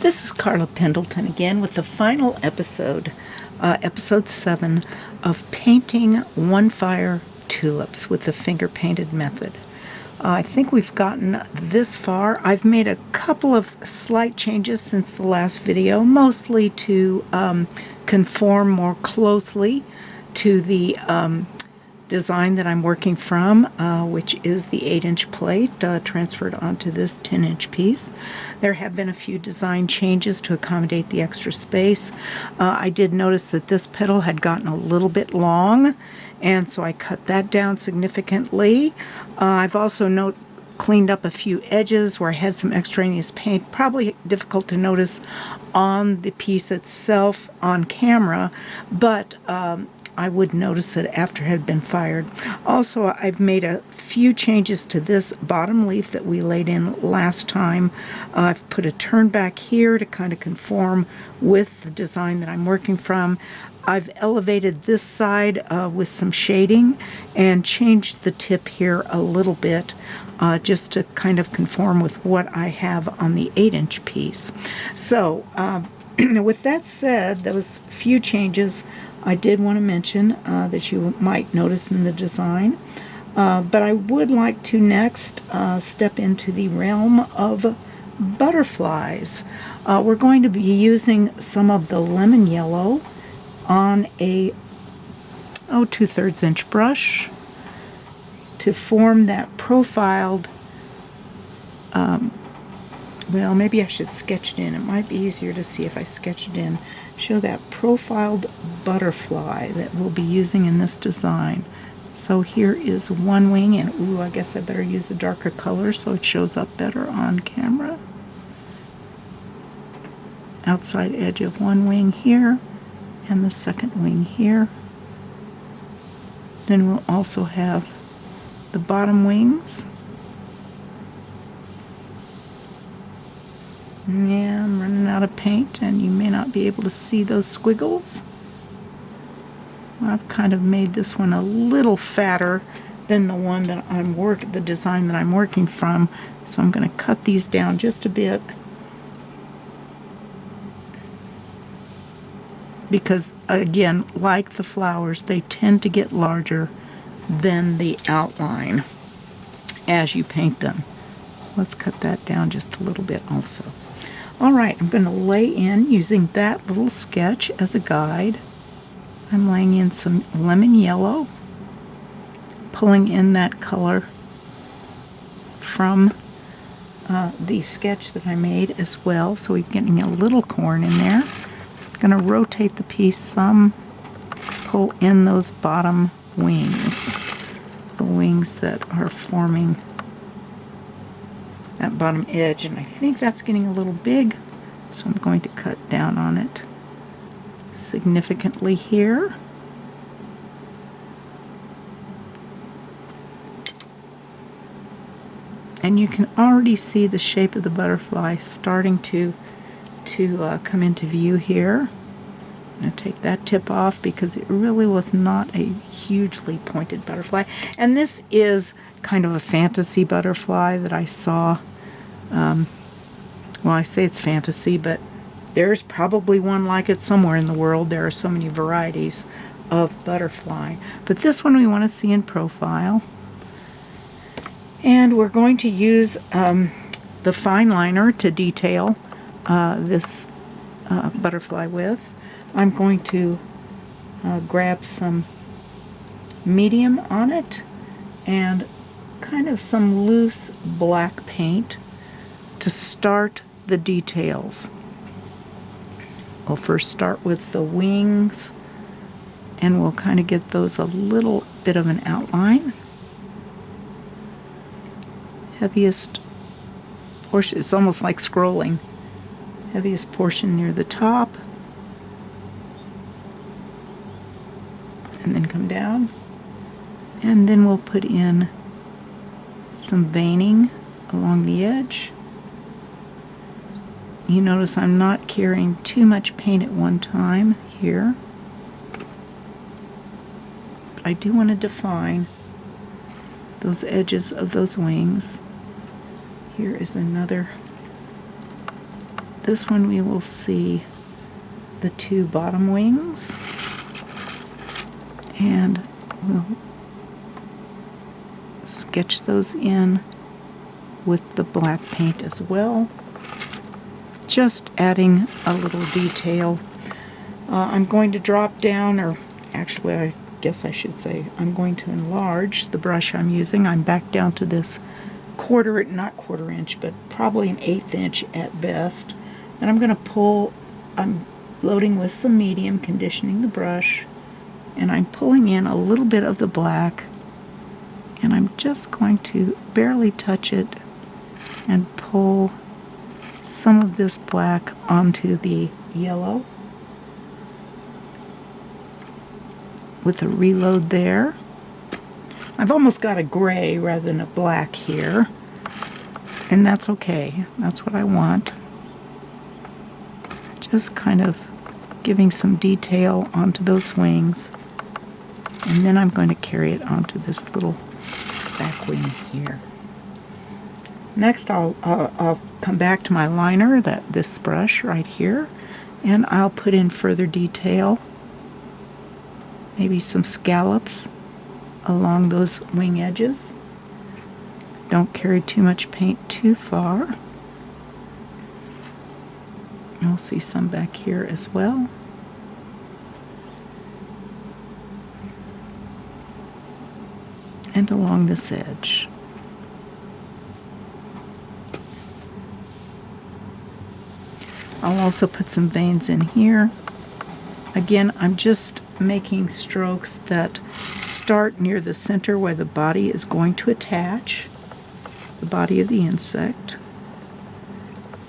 This is Karla Pendleton again with the final episode, episode 7 of painting One Fire tulips with the finger painted method. I think we've gotten this far. I've made a couple of slight changes since the last video, mostly to conform more closely to the design that I'm working from, which is the 8-inch plate transferred onto this 10-inch piece. There have been a few design changes to accommodate the extra space. I did notice that this petal had gotten a little bit long, and so I cut that down significantly. I've also cleaned up a few edges where I had some extraneous paint, probably difficult to notice on the piece itself on camera, but I would notice it after it had been fired. Also, I've made a few changes to this bottom leaf that we laid in last time. I've put a turn back here to kind of conform with the design that I'm working from. I've elevated this side with some shading and changed the tip here a little bit just to kind of conform with what I have on the 8-inch piece. So, with that said, those few changes I did want to mention that you might notice in the design. But I would like to next step into the realm of butterflies. We're going to be using some of the lemon yellow on a 2/3 inch brush to form that profiled, well, maybe I should sketch it in. It might be easier to see if I sketch it in. Show that profiled butterfly that we'll be using in this design. So here is one wing, and ooh, I guess I better use a darker color so it shows up better on camera. Outside edge of one wing here, and the second wing here. Then we'll also have the bottom wings. Yeah, I'm running out of paint, and you may not be able to see those squiggles. I've kind of made this one a little fatter than the one that the design that I'm working from. So I'm going to cut these down just a bit, because again, like the flowers, they tend to get larger than the outline as you paint them. Let's cut that down just a little bit also. All right, I'm going to lay in, using that little sketch as a guide, I'm laying in some lemon yellow, pulling in that color from the sketch that I made as well, so we're getting a little corn in there. I'm going to rotate the piece some, pull in those bottom wings, the wings that are forming that bottom edge, and I think that's getting a little big, so I'm going to cut down on it significantly here. And you can already see the shape of the butterfly starting to come into view here. I'm going to take that tip off because it really was not a hugely pointed butterfly. And this is kind of a fantasy butterfly that I saw. Well, I say it's fantasy, but there's probably one like it somewhere in the world. There are so many varieties of butterfly. But this one we want to see in profile. And we're going to use the fine liner to detail this butterfly with. I'm going to grab some medium on it and kind of some loose black paint to start the details. We'll first start with the wings, and we'll kind of get those a little bit of an outline. Heaviest portion, it's almost like scrolling. Heaviest portion near the top, and then come down, and then we'll put in some veining along the edge. You notice I'm not carrying too much paint at one time here. I do want to define those edges of those wings. Here is another this one we will see the two bottom wings, and we'll sketch those in with the black paint as well, just adding a little detail. I'm going to drop down, or actually I guess I should say I'm going to enlarge the brush I'm using. I'm back down to this not quarter inch, but probably an 1/8 inch at best. And I'm going to pull, I'm loading with some medium, conditioning the brush, and I'm pulling in a little bit of the black, and I'm just going to barely touch it and pull some of this black onto the yellow with a reload there. I've almost got a gray rather than a black here, and that's okay. That's what I want. Just kind of giving some detail onto those wings, and then I'm going to carry it onto this little back wing here. Next, I'll come back to my liner, this brush right here, and I'll put in further detail, maybe some scallops along those wing edges. Don't carry too much paint too far. You'll see some back here as well. And along this edge. I'll also put some veins in here. Again, I'm just making strokes that start near the center where the body is going to attach, the body of the insect,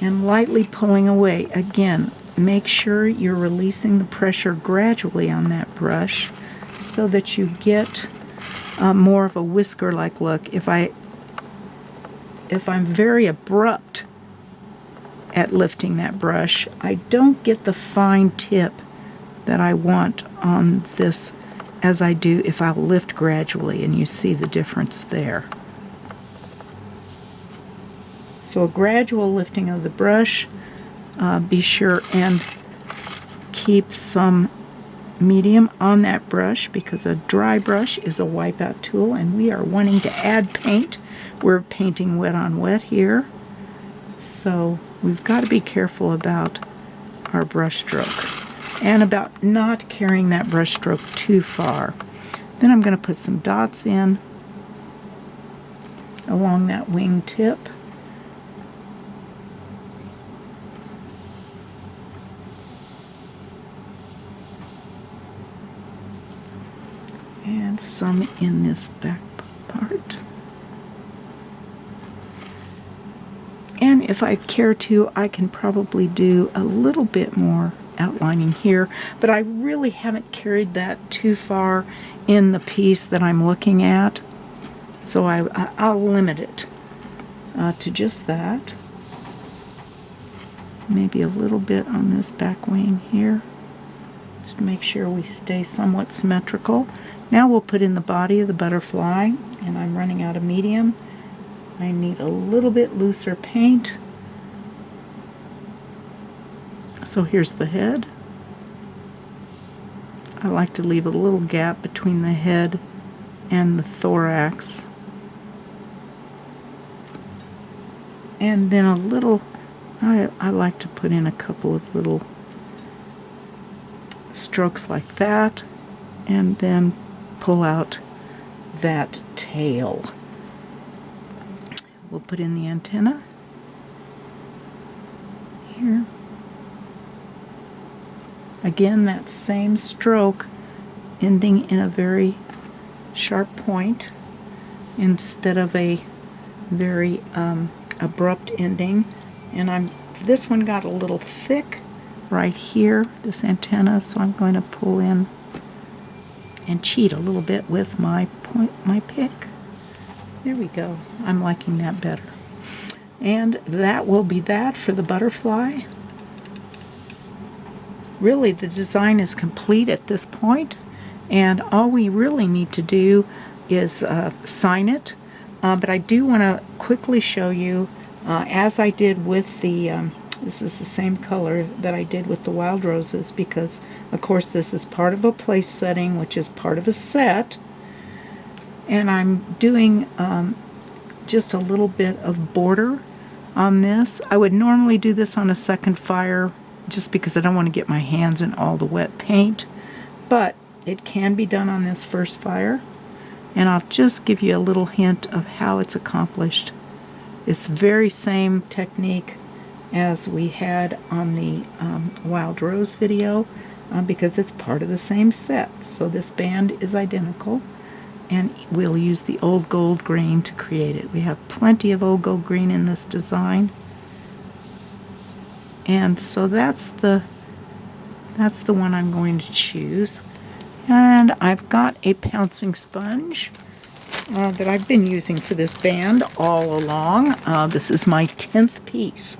and lightly pulling away. Again, make sure you're releasing the pressure gradually on that brush so that you get more of a whisker-like look. If I'm very abrupt at lifting that brush, I don't get the fine tip that I want on this as I do if I'll lift gradually, and you see the difference there. So a gradual lifting of the brush, be sure and keep some medium on that brush, because a dry brush is a wipeout tool, and we are wanting to add paint. We're painting wet on wet here, so we've got to be careful about our brush stroke and about not carrying that brush stroke too far. Then I'm going to put some dots in along that wing tip. And some in this back part. And if I care to, I can probably do a little bit more outlining here, but I really haven't carried that too far in the piece that I'm looking at, so I'll limit it to just that. Maybe a little bit on this back wing here, just to make sure we stay somewhat symmetrical. Now we'll put in the body of the butterfly, and I'm running out of medium. I need a little bit looser paint. So here's the head. I like to leave a little gap between the head and the thorax. And then a little, I like to put in a couple of little strokes like that, and then pull out that tail. We'll put in the antenna here. Again, that same stroke ending in a very sharp point instead of a very abrupt ending. And this one got a little thick right here, this antenna, so I'm going to pull in and cheat a little bit with my pick. There we go. I'm liking that better. And that will be that for the butterfly. Really, the design is complete at this point, and all we really need to do is sign it. But I do want to quickly show you, as I did with the This is the same color that I did with the wild roses because, of course, this is part of a place setting, which is part of a set. And I'm doing just a little bit of border on this. I would normally do this on a second fire just because I don't want to get my hands in all the wet paint. But it can be done on this first fire. And I'll just give you a little hint of how it's accomplished. It's very same technique as we had on the Wild Rose video because it's part of the same set. So this band is identical, and we'll use the old gold green to create it. We have plenty of old gold green in this design. And so that's the one I'm going to choose. And I've got a pouncing sponge that I've been using for this band all along. This is my 10th piece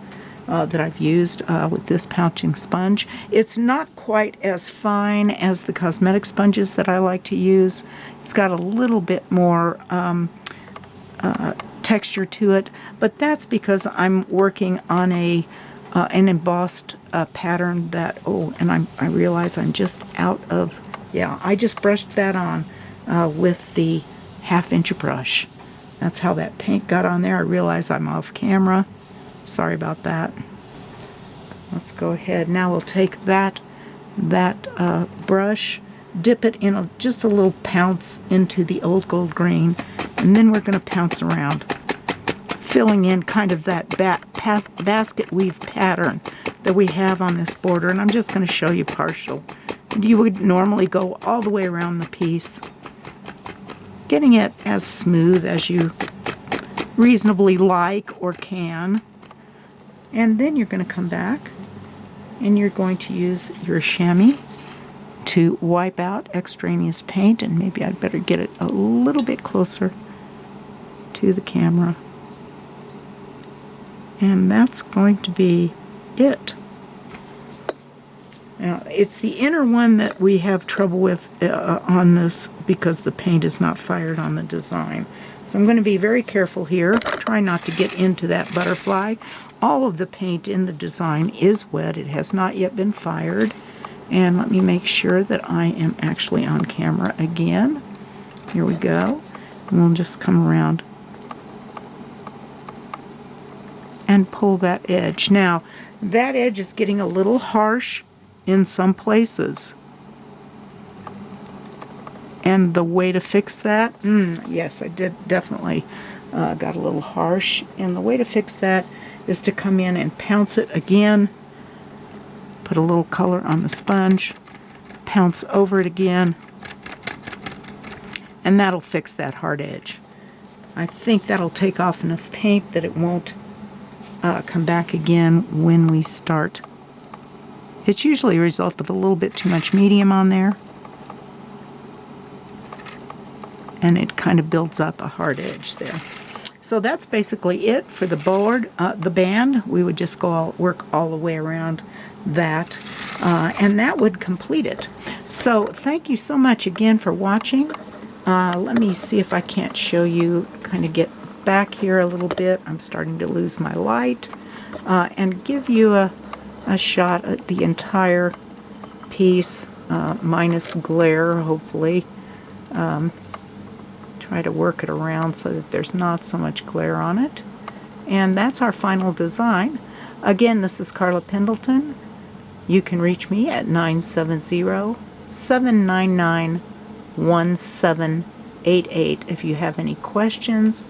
that I've used with this pouncing sponge. It's not quite as fine as the cosmetic sponges that I like to use. It's got a little bit more texture to it, but that's because I'm working on an embossed pattern that, and I realize I'm just out of, I just brushed that on with the 1/2 inch brush. That's how that paint got on there. I realize I'm off camera. Sorry about that. Let's go ahead. Now we'll take that brush, dip it in just a little pounce into the old gold green, and then we're going to pounce around, filling in kind of that basket weave pattern that we have on this border. And I'm just going to show you partial. You would normally go all the way around the piece, getting it as smooth as you reasonably like or can. And then you're going to come back and you're going to use your chamois to wipe out extraneous paint. And maybe I'd better get it a little bit closer to the camera. And that's going to be it. Now, it's the inner one that we have trouble with on this because the paint is not fired on the design. So I'm going to be very careful here. Try not to get into that butterfly. All of the paint in the design is wet. It has not yet been fired. And let me make sure that I am actually on camera again. Here we go. And we'll just come around and pull that edge. Now, that edge is getting a little harsh in some places. And the way to fix that, yes, I did definitely got a little harsh. And the way to fix that is to come in and pounce it again, put a little color on the sponge, pounce over it again, and that'll fix that hard edge. I think that'll take off enough paint that it won't come back again when we start. It's usually a result of a little bit too much medium on there, and it kind of builds up a hard edge there. So that's basically it for the board, the band. We would just work all the way around that, and that would complete it. So thank you so much again for watching. Let me see if I can't show you, kind of get back here a little bit. I'm starting to lose my light, and give you a shot at the entire piece, minus glare, hopefully. Try to work it around so that there's not so much glare on it. And that's our final design. Again, this is Karla Pendleton. You can reach me at 970-799-1788 if you have any questions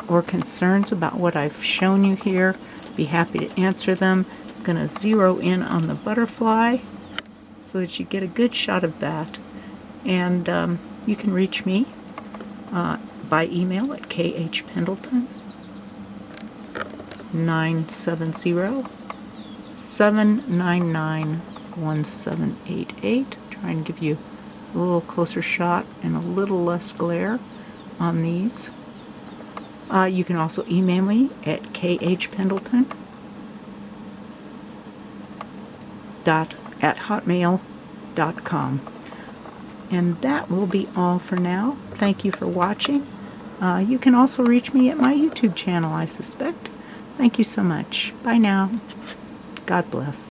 or concerns about what I've shown you here. Be happy to answer them. I'm going to zero in on the butterfly so that you get a good shot of that. And you can reach me by email at khpendleton970-799-1788. Trying to give you a little closer shot and a little less glare on these. You can also email me at khpendleton@hotmail.com. And that will be all for now. Thank you for watching. You can also reach me at my YouTube channel, I suspect. Thank you so much. Bye now. God bless.